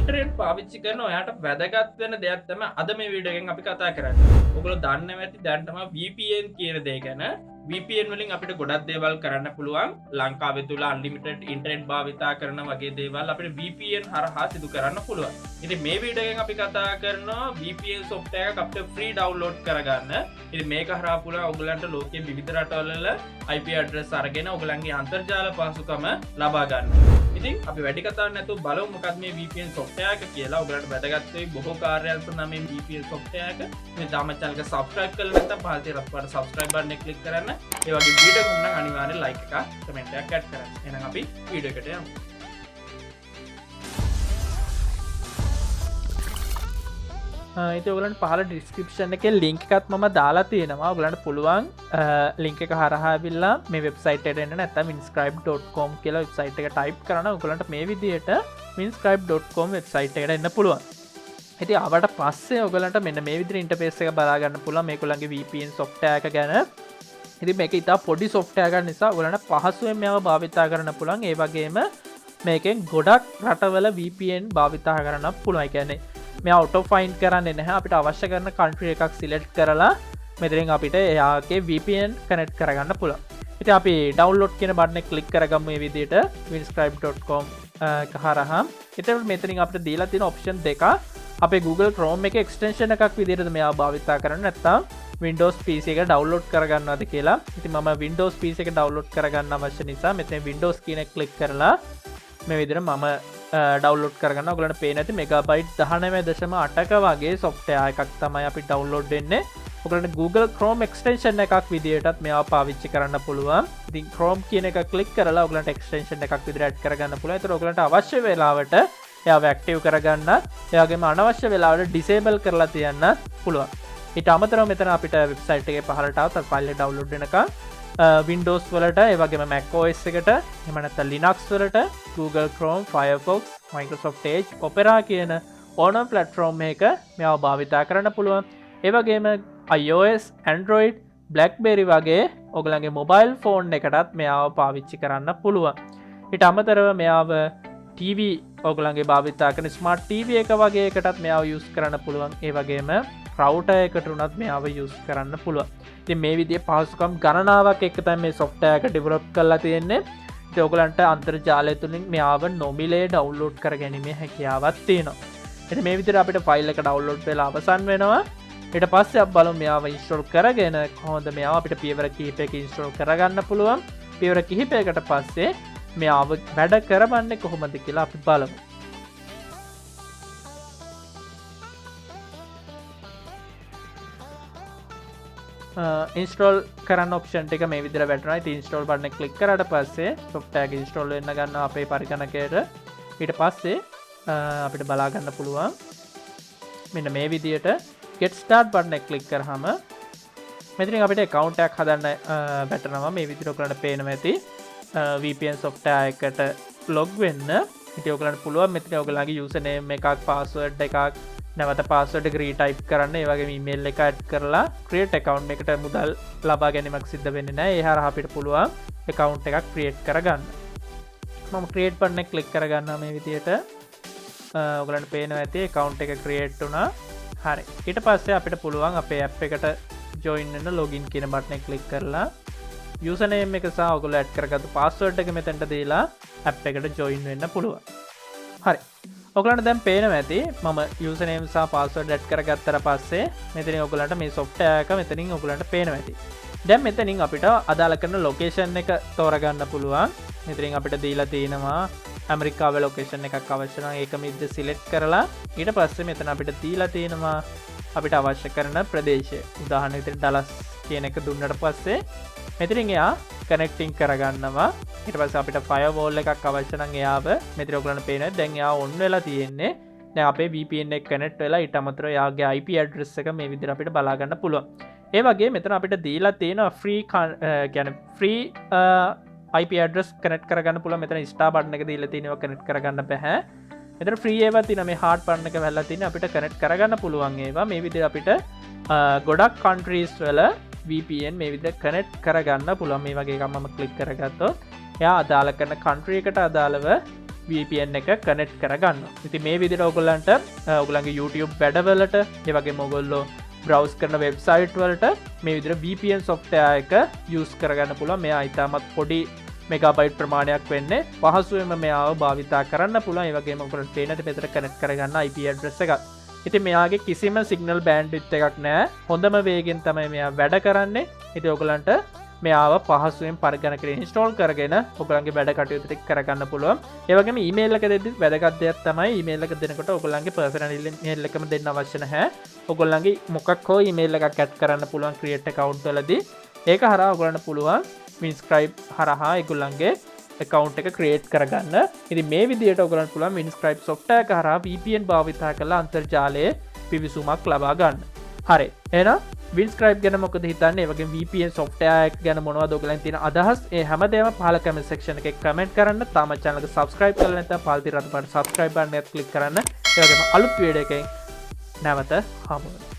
Internet පාවිච්චි කරන ඔයාට වැදගත් වෙන දෙයක් තමයි අද මේ වීඩියෝ එකෙන් අපි කතා කරන්නේ. ඔයගොල්ලෝ දන්නව ඇති දැන් තමයි VPN කියන දේ ගැන. VPN වලින් අපිට ගොඩක් දේවල් කරන්න පුළුවන්. ලංකාවේ තුල unlimited ඉන්ටර්නෙට් භාවිතා කරන වගේ දේවල් අපිට VPN හරහා සිදු කරන්න පුළුවන්. ඉතින් මේ වීඩියෝ එකෙන් අපි කතා කරනවා VPN software එකක් අපිට free download කරගන්න. ඉතින් මේක හරහා පුළුවන් ඔයගලන්ට ලෝකයේ විවිධ රටවල IP address අරගෙන ඔයගලන්ගේ අන්තර්ජාල පහසුකම ලබා ගන්න. ඉතින් අපි වැඩි කතාවක් නැතුව බලමු මොකක්ද මේ VPN software එක කියලා. ඔයගලන්ට වැදගත් වෙයි බොහෝ කාර්යයන් සඳහා මේ VPN software එක. මේ තාම channel එක subscribe කරලා නැත්නම් පහළ තියෙන රත්පාට subscribe button එක click කරන්න. ඒ වගේ වීඩියෝ එකක් නම් අනිවාර්යෙන් like එකක් comment එකක් add කරන්න. එහෙනම් අපි වීඩියෝ එකට යමු. ඉතින් ඔයගලන්ට පහළ ඩිස්ක්‍රිප්ෂන් එකේ link එකත් මම දාලා තියෙනවා. ඔයගලන්ට පුළුවන් link එක හරහා ආවිල්ලා මේ වෙබ්සයිට් එකට එන්න නැත්නම් winscribe.com කියලා වෙබ්සයිට් එක type කරනවා. ඔයගලන්ට මේ විදිහට winscribe.com වෙබ්සයිට් එකට එන්න පුළුවන්. ඉතින් ආවට පස්සේ ඔයගලන්ට මෙන්න මේ විදිහට ඉන්ටර්ෆේස් එක බලා ගන්න පුළුවන් මේගොල්ලන්ගේ VPN software එක ගැන. ඉතින් මේක ඉතා පොඩි software එකක් නිසා ඔයගලන්ට පහසුවෙන් මේව භාවිතා කරන්න පුළුවන්. ඒ වගේම මේකෙන් ගොඩක් රටවල VPN භාවිතා කරන්න පුළුවන්. ඒ කියන්නේ මේ auto find කරන්නේ නැහැ. අපිට අවශ්‍ය කරන country එකක් select කරලා මෙතනින් අපිට එයාගේ VPN connect කරගන්න පුළුවන්. ඉතින් අපි download කියන button එක click කරගමු මේ විදිහට winscribe.com එක හරහා. ඉතින් මෙතනින් අපිට දීලා තියෙන option දෙක අපේ Google Chrome එකේ extension එකක් විදිහට මෙයා භාවිතා කරන්න නැත්නම් Windows PC එක download කරගන්නවද කියලා. ඉතින් මම Windows PC එක download කරගන්න අවශ්‍ය නිසා මෙතන Windows කියන එක click කරලා මේ විදිහට මම ඩවන්ලෝඩ් කරගන්න. ඔයගලන්ට පේන ඇති මෙගාබයිට් 19.8ක වගේ software එකක් තමයි අපි ඩවුන්ලෝඩ් වෙන්නේ. ඔයගලන්ට Google Chrome extension එකක් විදිහටත් මේවා පාවිච්චි කරන්න පුළුවන්. ඉතින් Chrome කියන එක ක්ලික් කරලා ඔයගලන්ට extension එකක් විදිහට add කරගන්න පුළුවන්. ඒතර ඔයගලන්ට අවශ්‍ය වෙලාවට එයාව active කරගන්න, ඒ වගේම අනවශ්‍ය වෙලාවට disable කරලා තියන්න පුළුවන්. ඊට අමතරව මෙතන අපිට වෙබ්සයිට් එකේ පහළට ආව ෆයිල් එක ඩවුන්ලෝඩ් වෙනකන් Windows වලට ඒ වගේම Mac OS එකට එහෙම නැත්නම් Linux වලට Google Chrome, Firefox, Microsoft Edge, Opera කියන ඕනම platform එකක මේවා භාවිතා කරන්න පුළුවන්. ඒ වගේම iOS, Android, BlackBerry වගේ ඔයගලගේ mobile phone එකටත් මේවා පාවිච්චි කරන්න පුළුවන්. ඊට අමතරව මේව TV ඔයගලගේ භාවිතා කරන smart TV එක වගේ එකටත් මේවා use කරන්න පුළුවන්. ඒ වගේම router එකට උනත් මේව use කරන්න පුළුවන්. ඉතින් මේ විදිහේ පහසුකම් ගණනාවක් එක්ක තමයි මේ software එක develop කරලා තියෙන්නේ. ඉතින් ඔයගලන්ට අන්තර්ජාලය තුලින් මේව නොමිලේ download කර ගැනීමේ හැකියාවක් තියෙනවා. ඉතින් මේ විදිහට අපිට file එක download වෙලා අවසන් වෙනවා. ඊට පස්සේ අපි බලමු මේව install කරගෙන කොහොමද මේව අපිට පියවර කිහිපයක install කරගන්න පුළුවන්. පියවර කිහිපයකට පස්සේ මේව වැඩ කරවන්නේ කොහොමද කියලා අපි බලමු. ඉන්ස්ටෝල් කරන්න ඔප්ෂන් එක මේ විදිහට වැටෙනවා. ඉතින් ඉන්ස්ටෝල් බටන් එක ක්ලික් කරාට පස්සේ software එක ඉන්ස්ටෝල් වෙන්න ගන්නවා අපේ පරිගණකයට. ඊට පස්සේ අපිට බලා ගන්න පුළුවන් මෙන්න මේ විදිහට get start බටන් එක ක්ලික් කරාම මෙතනින් අපිට account එකක් හදන්න වැටෙනවා. මේ විදිහට ඔයගලන්ට පේනවා ඇති VPN software එකට log වෙන්න. ඉතින් ඔයගලන්ට පුළුවන් මෙතන ඔයගලගේ username එකක් password එකක් නැවත password එක retype කරන්න. ඒ වගේම email එක add කරලා create account එකකට මුදල් ලබා ගැනීමක් සිද්ධ වෙන්නේ නැහැ. ඒ හරහා අපිට පුළුවන් account එකක් create කරගන්න. මම create button එක click කරගන්නවා මේ විදිහට. ඔයගලන්ට පේනවා ඇති account එක create වුණා. හරි. ඊට පස්සේ අපිට පුළුවන් අපේ app එකට join වෙන්න login කියන button එක click කරලා username එක සහ ඔයගොල්ලෝ add කරගත්තු password එක මෙතනට දීලා app එකට join වෙන්න පුළුවන්. හරි. ඔයගලන්ට දැන් පේනවා ඇති මම username සහ password add කරගත්තට පස්සේ මෙතනින් ඔයගලන්ට මේ software එක මෙතනින් ඔයගලන්ට පේනවා ඇති. දැන් මෙතනින් අපිට අදාළ කරන location එක තෝරගන්න පුළුවන්. මෙතනින් අපිට දීලා තියෙනවා ඇමරිකාවේ location එකක් අවශ්‍ය නම් ඒක මිද්ද select කරලා ඊට පස්සේ මෙතන අපිට දීලා තියෙනවා අපිට අවශ්‍ය කරන ප්‍රදේශය. උදාහරණ විදිහට ඩලස් කියන එක දුන්නට පස්සේ මෙතනින් එයා කනෙක්ටිං කරගන්නවා. ඊට පස්සේ අපිට ෆයර්වෝල් එකක් අවශ්‍ය නම් එයාව මෙතන ඔයගලන්ට පේනවා දැන් එයා on වෙලා තියෙන්නේ. දැන් අපේ VPN එක කනෙක්ට් වෙලා ඊට අමතරව එයාගේ IP address එක මේ විදිහට අපිට බලා ගන්න පුළුවන්. ඒ වගේ මෙතන අපිට දීලා තියෙනවා free IP address කනෙක්ට් කරගන්න පුළුවන්. මෙතන star button එක දීලා තියෙනවා කනෙක්ට් කරගන්න බෑ. මෙතන free ඒවා තියෙනවා මේ heart button එක වැල්ලා තියෙනවා අපිට කනෙක්ට් කරගන්න පුළුවන් ඒවා. මේ විදිහට අපිට ගොඩක් countries වල VPN මේ විදිහට කනෙක්ට් කරගන්න පුළුවන්. මේ වගේ එකක් මම ක්ලික් කරගත්තොත් එයා අදාළ කරන country එකට අදාළව VPN එක කනෙක්ට් කරගන්න. ඉතින් මේ විදිහට ඔයගොල්ලන්ට ඔයගොල්ලන්ගේ YouTube වැඩවලට ඒ වගේම ඔයගොල්ලෝ බ්‍රවස් කරන වෙබ්සයිට් වලට මේ විදිහට VPN software එක use කරගන්න පුළුවන්. මෙයා ඉතාමත් පොඩි මෙගාබයිට් ප්‍රමාණයක් වෙන්නේ. පහසුවෙන්ම මෙයාව භාවිතා කරන්න පුළුවන්. ඒ වගේම ඔයගොල්ලන්ට පේනට මෙතන කනෙක්ට් කරගන්න IP address එකක්. ඉතින් මෙයාගේ කිසිම සිග්නල් බෑන්ඩ්විඩ්ත් එකක් නැහැ. හොඳම වේගෙන් තමයි මෙයා වැඩ කරන්නේ. ඉතින් ඔයගොල්ලන්ට මෙයාව පහසුවෙන් පරිගණකයට ඉන්ස්ටෝල් කරගෙන ඔයගොල්ලන්ගේ වැඩ කටයුතු ටික කරගන්න පුළුවන්. ඒ වගේම ඊමේල් එක දෙද්දි වැදගත් දෙයක් තමයි ඊමේල් එක දෙනකොට ඔයගොල්ලන්ගේ පර්සනල් ඊමේල් එකම දෙන්න අවශ්‍ය නැහැ. ඔයගොල්ලන්ගේ මොකක් හෝ ඊමේල් එකක් ඇඩ් කරන්න පුළුවන් ක්‍රියේට් account වලදී. ඒක හරහා ඔයගොල්ලන්ට පුළුවන් Winscribe හරහා ඒගොල්ලන්ගේ account එක create කරගන්න. ඉතින් මේ විදිහට ඔයගොල්ලන්ට පුළුවන් Winscribe software එක හරහා VPN භාවිතා කරලා අන්තර්ජාලයේ පිවිසුමක් ලබා ගන්න. හරි. එහෙනම් Winscribe ගැන මොකද හිතන්නේ? ඒ වගේම VPN software එක ගැන මොනවද ඔයගොල්ලන් තියෙන අදහස්? ඒ හැමදේම පහළ comment section එකේ comment කරන්න. තාම channel එක subscribe කරලා නැත්නම් පහළ තියෙන රතු පාට subscribe බටන් එක click කරන්න. ඒ වගේම අලුත් වීඩියෝ එකකින් නැවත හමු වෙනවා.